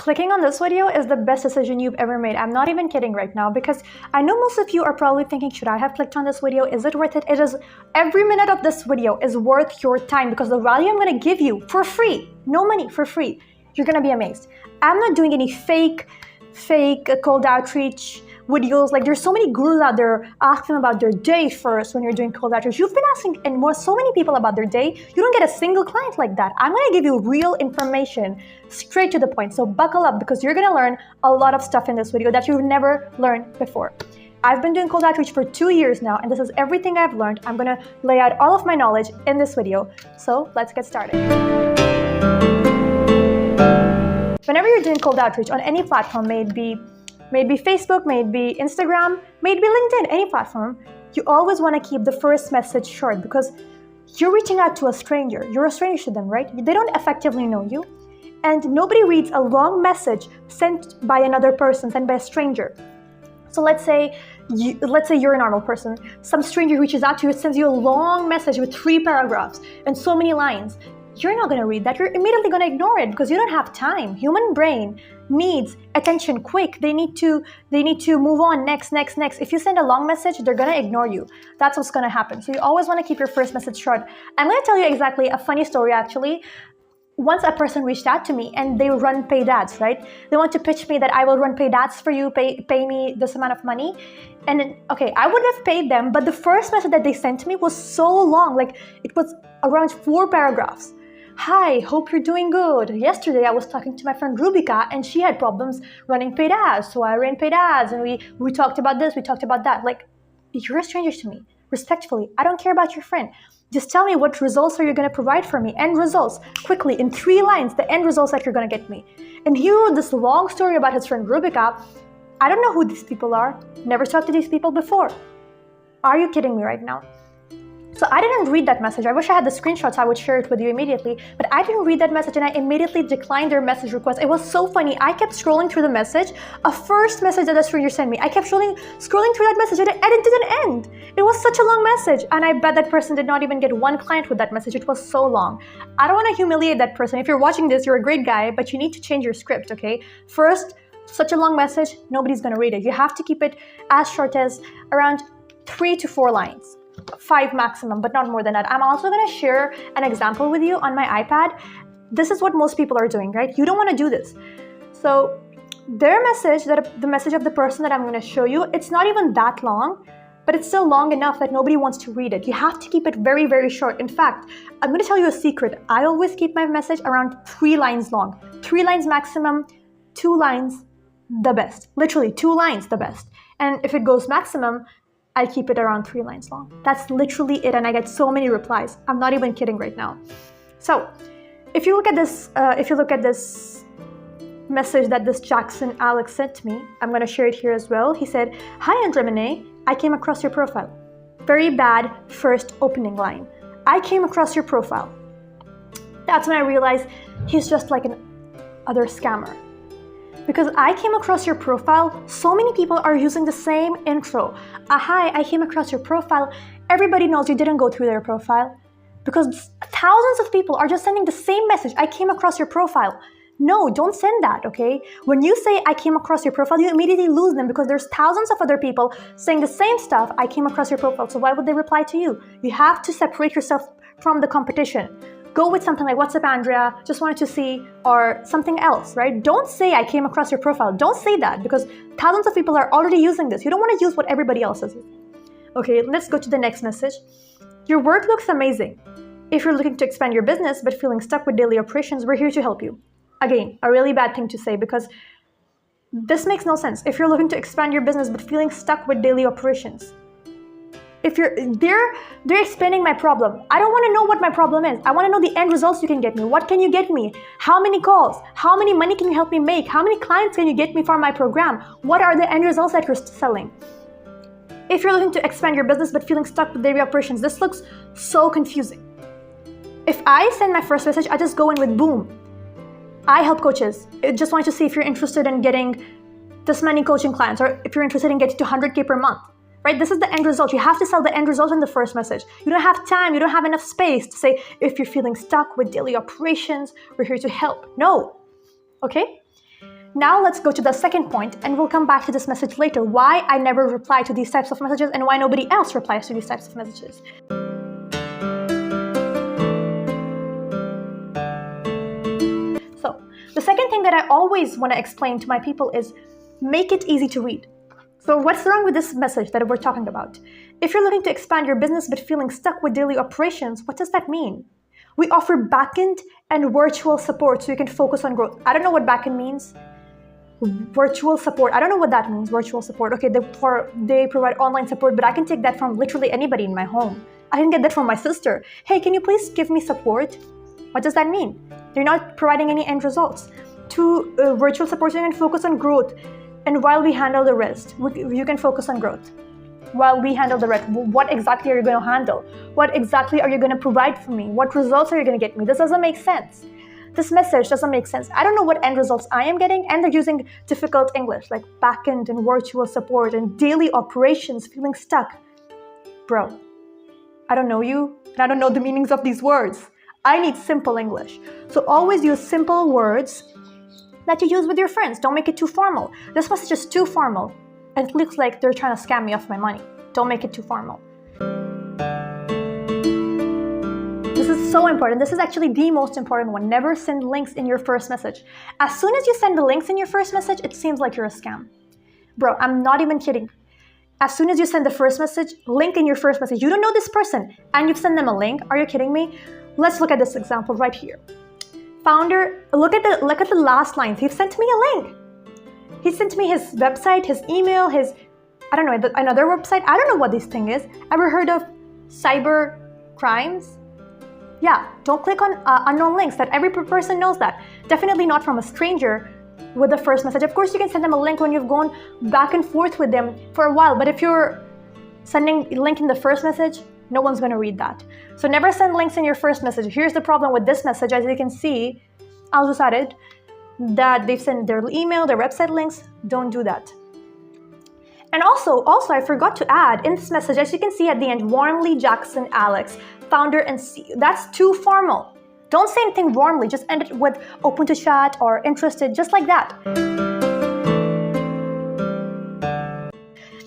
clicking on this video is the best decision you've ever made. I'm not even kidding right now, because I know most of you are probably thinking, should I have clicked on this video? Is it worth it? It is. Every minute of this video is worth your time, because the value I'm going to give you for free, no money, for free, you're going to be amazed. I'm not doing any fake cold outreach videos. Like, there's so many gurus out there asking about their day first when you're doing cold outreach. You've been asking so many people about their day. You don't get a single client like that. I'm going to give you real information, straight to the point. So buckle up, because you're going to learn a lot of stuff in this video that you've never learned before. I've been doing cold outreach for 2 years now, and this is everything I've learned. I'm going to lay out all of my knowledge in this video. So let's get started. Whenever you're doing cold outreach on any platform, may it be Facebook, may it be Instagram, may it be LinkedIn, any platform, you always want to keep the first message short, because you're reaching out to a stranger. You're a stranger to them, right? They don't effectively know you. And nobody reads a long message sent by another person, sent by a stranger. So let's say you're a normal person. Some stranger reaches out to you, sends you a long message with 3 paragraphs and so many lines. You're not going to read that. You're immediately going to ignore it, because you don't have time. Human brain needs attention quick. They need to move on, next. If you send a long message, they're going to ignore you. That's what's going to happen. So you always want to keep your first message short. I'm going to tell you exactly a funny story, actually. Once a person reached out to me and they run paid ads, right? They want to pitch me that I will run paid ads for you, pay me this amount of money. And then, okay, I would have paid them, but the first message that they sent to me was so long. Like, it was around 4 paragraphs. Hi, hope you're doing good. Yesterday I was talking to my friend Rubika, and she had problems running paid ads. So I ran paid ads, and we talked about this, we talked about that. Like, you're a stranger to me. Respectfully, I don't care about your friend. Just tell me, what results are you going to provide for me? End results, quickly, in 3 lines, the end results that you're going to get me. And he wrote this long story about his friend Rubika. I don't know who these people are. Never talked to these people before. Are you kidding me right now? So I didn't read that message. I wish I had the screenshots. I would share it with you immediately. But I didn't read that message, and I immediately declined their message request. It was so funny. I kept scrolling through the message, a first message that the stranger sent me. I kept scrolling through that message, and it didn't end. It was such a long message. And I bet that person did not even get 1 client with that message. It was so long. I don't want to humiliate that person. If you're watching this, you're a great guy, but you need to change your script, okay? First, such a long message, nobody's going to read it. You have to keep it as short as around 3 to 4 lines. 5 maximum, but not more than that. I'm also going to share an example with you on my iPad. This is what most people are doing, right? You don't want to do this. So their message, the message of the person that I'm going to show you, it's not even that long, but it's still long enough that nobody wants to read it. You have to keep it very, very short. In fact, I'm going to tell you a secret. I always keep my message around 3 lines long. 3 lines maximum, 2 lines the best. Literally 2 lines the best. And if it goes maximum, I keep it around 3 lines long. That's literally it, and I get so many replies. I'm not even kidding right now. So, if you look at this, message that this Jackson Alex sent me, I'm going to share it here as well. He said, "Hi, Andremene, I came across your profile." Very bad first opening line. I came across your profile. That's when I realized he's just like an other scammer. Because I came across your profile, so many people are using the same intro. Hi, I came across your profile. Everybody knows you didn't go through their profile, because thousands of people are just sending the same message. I came across your profile. No, don't send that, okay? When you say I came across your profile, you immediately lose them, because there's thousands of other people saying the same stuff. I came across your profile. So why would they reply to you? You have to separate yourself from the competition. Go with something like, "What's up, Andrea? Just wanted to see," or something else, right? Don't say I came across your profile. Don't say that, because thousands of people are already using this. You don't want to use what everybody else is using. Okay, let's go to the next message. "Your work looks amazing. If you're looking to expand your business but feeling stuck with daily operations, we're here to help you." Again, a really bad thing to say, because this makes no sense. If you're looking to expand your business but feeling stuck with daily operations, if they're explaining my problem. I don't want to know what my problem is. I want to know the end results you can get me. What can you get me? How many calls? How many money can you help me make? How many clients can you get me for my program? What are the end results that you're selling? If you're looking to expand your business but feeling stuck with daily operations, this looks so confusing. If I send my first message, I just go in with boom. I help coaches. I just want to see if you're interested in getting this many coaching clients, or if you're interested in getting to 100K per month. Right? This is the end result. You have to sell the end result in the first message. You don't have time. You don't have enough space to say, if you're feeling stuck with daily operations, we're here to help. No. Okay? Now let's go to the second point, and we'll come back to this message later, why I never reply to these types of messages and why nobody else replies to these types of messages. So the second thing that I always want to explain to my people is make it easy to read. So what's wrong with this message that we're talking about? If you're looking to expand your business but feeling stuck with daily operations, what does that mean? We offer backend and virtual support so you can focus on growth. I don't know what backend means. Virtual support, I don't know what that means, virtual support. Okay, they provide online support, but I can take that from literally anybody in my home. I can get that from my sister. Hey, can you please give me support? What does that mean? They're not providing any end results. To virtual support, so you can focus on growth. And while we handle the rest, you can focus on growth. While we handle the rest, what exactly are you going to handle? What exactly are you going to provide for me? What results are you going to get me? This doesn't make sense. This message doesn't make sense. I don't know what end results I am getting, and they're using difficult English like backend and virtual support and daily operations, feeling stuck. Bro, I don't know you, and I don't know the meanings of these words. I need simple English. So always use simple words that you use with your friends. Don't make it too formal. This message is too formal, and it looks like they're trying to scam me of my money. Don't make it too formal. This is so important. This is actually the most important one. Never send links in your first message. As soon as you send the links in your first message, it seems like you're a scam. Bro, I'm not even kidding. As soon as you send the first message, link in your first message, you don't know this person, and you've sent them a link. Are you kidding me? Let's look at this example right here. Founder, look at the last lines. He sent me a link. He sent me his website, his email, his, I don't know, another website. I don't know what this thing is. Ever heard of cyber crimes? Yeah, don't click on unknown links. That every person knows that. Definitely not from a stranger with the first message. Of course, you can send them a link when you've gone back and forth with them for a while. But if you're sending a link in the first message, no one's going to read that. So never send links in your first message. Here's the problem with this message. As you can see, I'll just add it, that they've sent their email, their website links. Don't do that. And also, I forgot to add in this message, as you can see at the end, warmly Jackson Alex, founder and CEO. That's too formal. Don't say anything warmly. Just end it with open to chat or interested, just like that.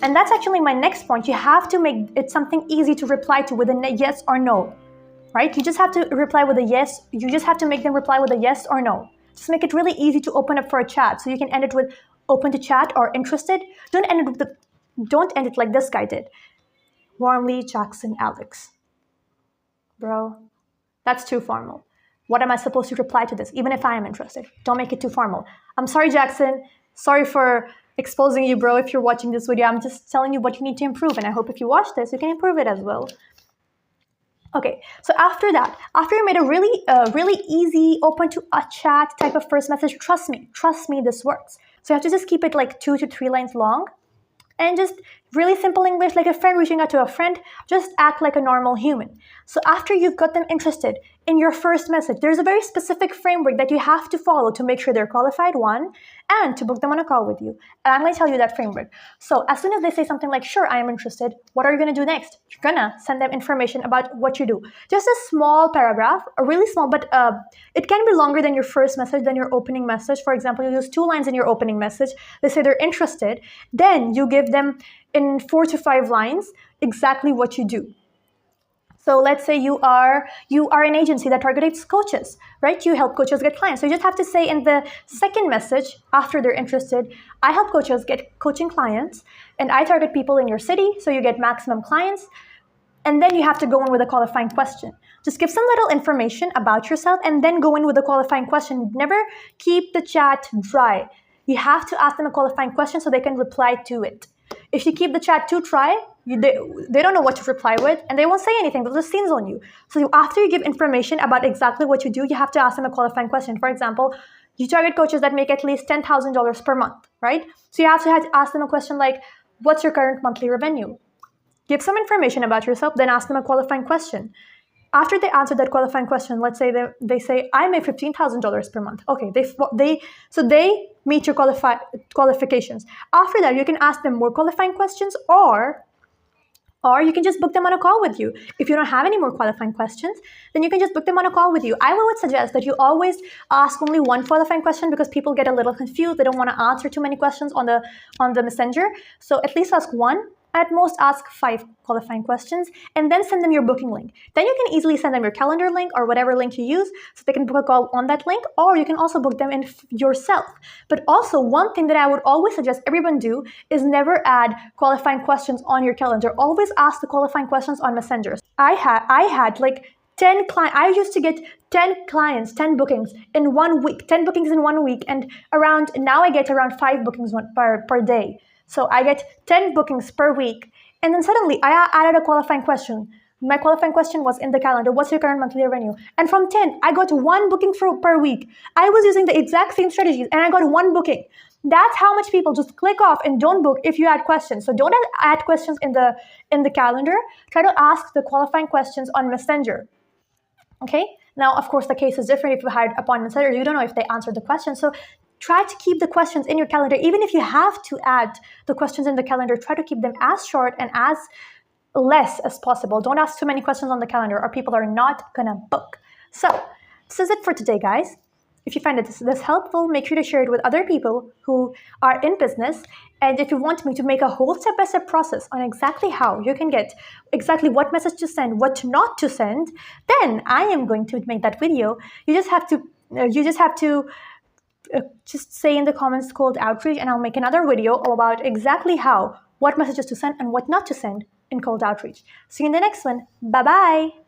And that's actually my next point. You have to make it something easy to reply to with a yes or no, right? You just have to reply with a yes. You just have to make them reply with a yes or no. Just make it really easy to open up for a chat. So you can end it with open to chat or interested. Don't end it like this guy did. Warmly Jackson Alex. Bro, that's too formal. What am I supposed to reply to this, even if I am interested? Don't make it too formal. I'm sorry, Jackson. Sorry for exposing you, bro, if you're watching this video. I'm just telling you what you need to improve, and I hope if you watch this, you can improve it as well. Okay, so after that, after you made a really easy, open to a chat type of first message, trust me, this works. So you have to just keep it like 2 to 3 lines long, and just really simple English, like a friend reaching out to a friend. Just act like a normal human. So after you've got them interested in your first message, there's a very specific framework that you have to follow to make sure they're qualified, one, and to book them on a call with you. And I'm going to tell you that framework. So as soon as they say something like, sure, I am interested, what are you going to do next? You're going to send them information about what you do. Just a small paragraph, a really small, but it can be longer than your first message, than your opening message. For example, you use 2 lines in your opening message. They say they're interested. Then you give them in 4 to 5 lines exactly what you do. So let's say you are an agency that targets coaches, right? You help coaches get clients. So you just have to say in the second message, after they're interested, I help coaches get coaching clients, and I target people in your city, so you get maximum clients. And then you have to go in with a qualifying question. Just give some little information about yourself and then go in with a qualifying question. Never keep the chat dry. You have to ask them a qualifying question so they can reply to it. If you keep the chat too dry, they don't know what to reply with, and they won't say anything. They'll just scenes on you. So after you give information about exactly what you do, you have to ask them a qualifying question. For example, you target coaches that make at least $10,000 per month, right? So you have to ask them a question like, what's your current monthly revenue? Give some information about yourself, then ask them a qualifying question. After they answer that qualifying question, let's say they say, I make $15,000 per month. Okay, they meet your qualifications. After that, you can ask them more qualifying questions, or Or you can just book them on a call with you. If you don't have any more qualifying questions, then you can just book them on a call with you. I would suggest that you always ask only one qualifying question, because people get a little confused. They don't want to answer too many questions on the messenger. So at least ask one. At most, ask 5 qualifying questions, and then send them your booking link. Then you can easily send them your calendar link or whatever link you use, so they can book a call on that link, or you can also book them in yourself. But also, one thing that I would always suggest everyone do is never add qualifying questions on your calendar. Always ask the qualifying questions on messengers. I had like 10 clients. I used to get 10 clients, 10 bookings in 1 week, 10 bookings in 1 week, and now I get around 5 bookings per day. So I get 10 bookings per week. And then suddenly I added a qualifying question. My qualifying question was in the calendar: what's your current monthly revenue? And from 10, I got 1 booking per week. I was using the exact same strategies and I got 1 booking. That's how much people just click off and don't book if you add questions. So don't add questions in the calendar. Try to ask the qualifying questions on Messenger. Okay? Now, of course, the case is different. If you hired upon Messenger, you don't know if they answered the question. So try to keep the questions in your calendar. Even if you have to add the questions in the calendar, try to keep them as short and as less as possible. Don't ask too many questions on the calendar, or people are not gonna book. So this is it for today, guys. If you find this helpful, make sure to share it with other people who are in business. And if you want me to make a whole step-by-step process on exactly how you can get exactly what message to send, what not to send, then I am going to make that video. You just have to just say in the comments cold outreach, and I'll make another video about exactly what messages to send and what not to send in cold outreach. See you in the next one. Bye-bye.